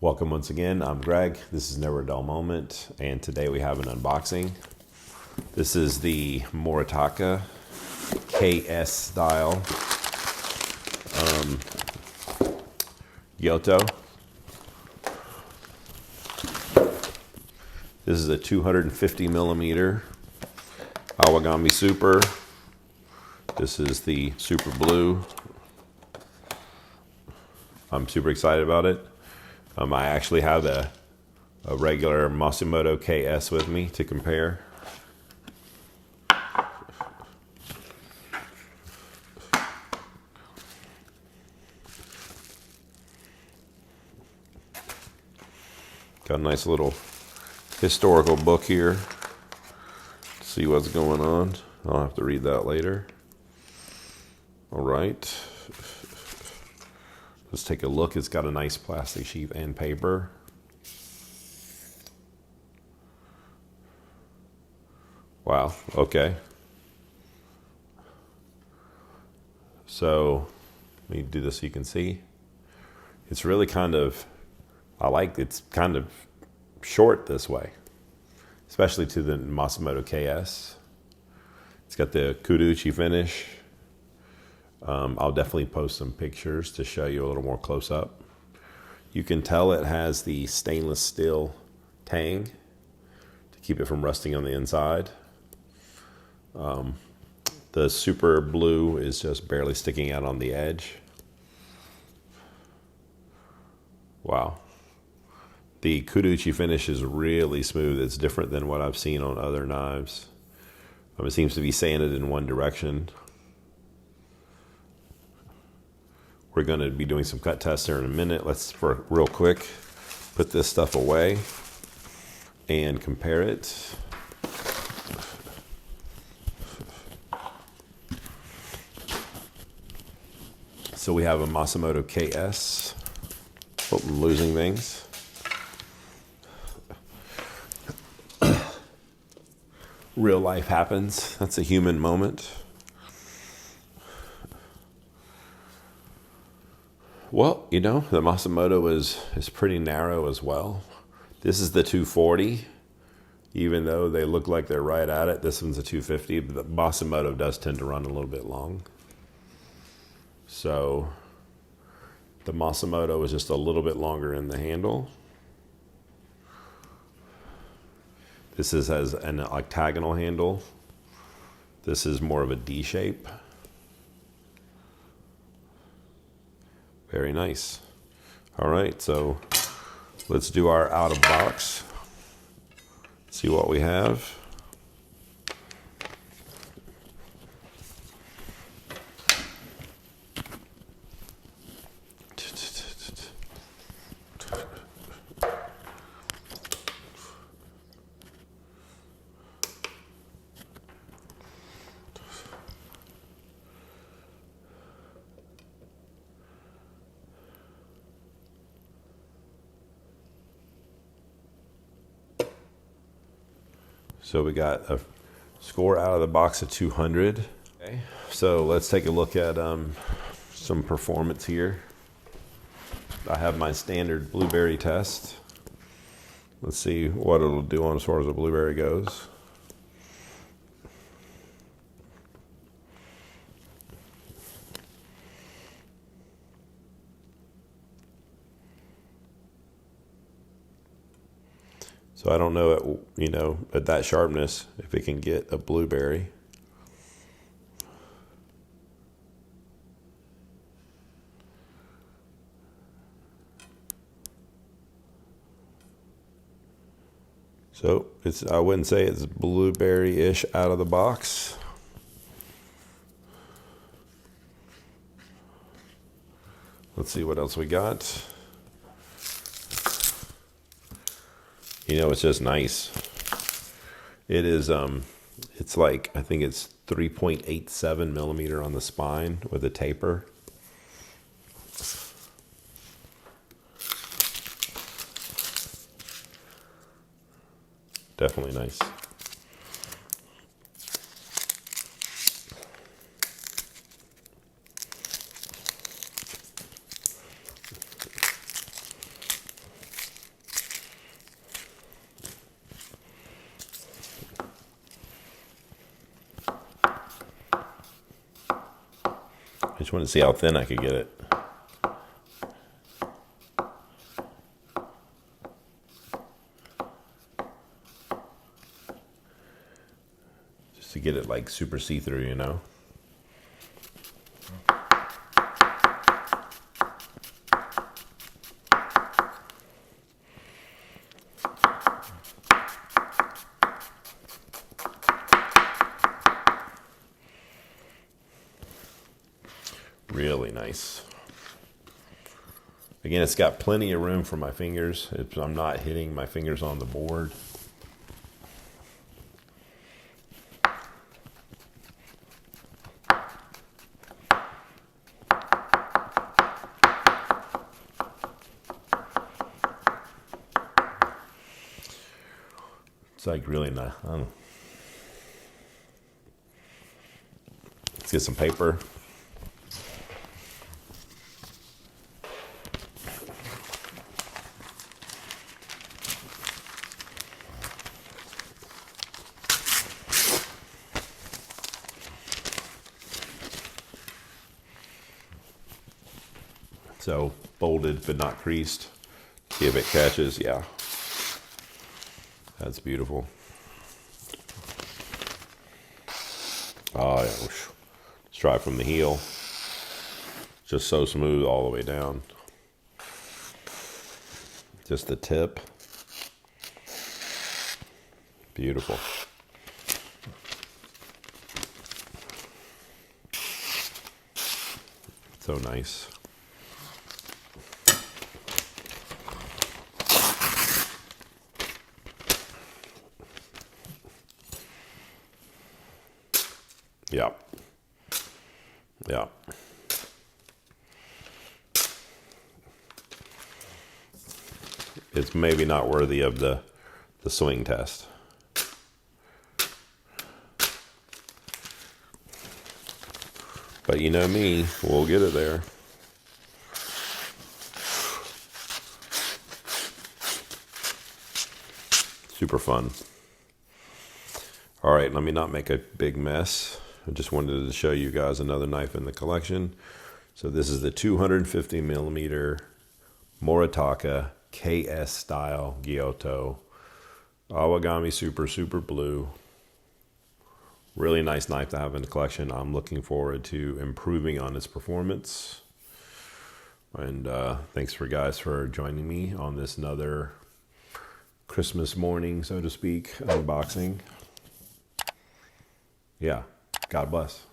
Welcome once again. I'm Greg. This is Never a Dull Moment, and today we have an unboxing. This is the Moritaka KS style Gyuto. This is a 250 millimeter Awagami Super. This is the Super Blue. I'm super excited about it. I actually have a regular Masamoto KS with me to compare. Got a nice little historical book here to see what's going on. I'll have to read that later. All right. Let's take a look. It's got a nice plastic sheath and paper. Wow, okay. So, let me do this so you can see. It's really kind of, it's kind of short this way, especially to the Masamoto KS. It's got the Kuduchi finish. I'll definitely post some pictures to show you a little more close up. You can tell it has the stainless steel tang to keep it from rusting on the inside. The Super Blue is just barely sticking out on the edge. Wow. The Kuduchi finish is really smooth. It's different than what I've seen on other knives. It seems to be sanded in one direction. We're going to be doing some cut tests here in a minute. Let's, for real quick, put this stuff away and compare it. So we have a Masamoto KS. Oh, I'm losing things. Real life happens. That's a human moment. Well, you know, the Masamoto is pretty narrow as well. This is the 240. Even though they look like they're right at it, this one's a 250, but the Masamoto does tend to run a little bit long. So the Masamoto is just a little bit longer in the handle. This has an octagonal handle. This is more of a D shape. Very nice. All right, so let's do our out of box. See what we have. So we got a score out of the box of 200. Okay. So let's take a look at some performance here. I have my standard blueberry test. Let's see what it'll do on as far as the blueberry goes. So I don't know, at that sharpness, if it can get a blueberry. So I wouldn't say it's blueberry-ish out of the box. Let's see what else we got. It's just nice. It is, it's like, I think it's 3.87 millimeter on the spine with a taper. Definitely nice. just wanted to see how thin I could get it. Just to get it like super see-through, you know? Really nice. Again, it's got plenty of room for my fingers. I'm not hitting my fingers on the board. It's like really nice. I don't know. Let's get some paper. So folded but not creased. See if it catches. Yeah. That's beautiful. Oh, yeah. Let's try from the heel. Just so smooth all the way down. Just the tip. Beautiful. So nice. Yeah. Yeah. It's maybe not worthy of the swing test. But you know me, we'll get it there. Super fun. All right, let me not make a big mess. I just wanted to show you guys another knife in the collection. So this is the 250 millimeter Moritaka KS style Gyuto. Awagami super blue. Really nice knife to have in the collection. I'm looking forward to improving on its performance. And thanks for guys for joining me on this another Christmas morning, so to speak, unboxing. Yeah, God bless.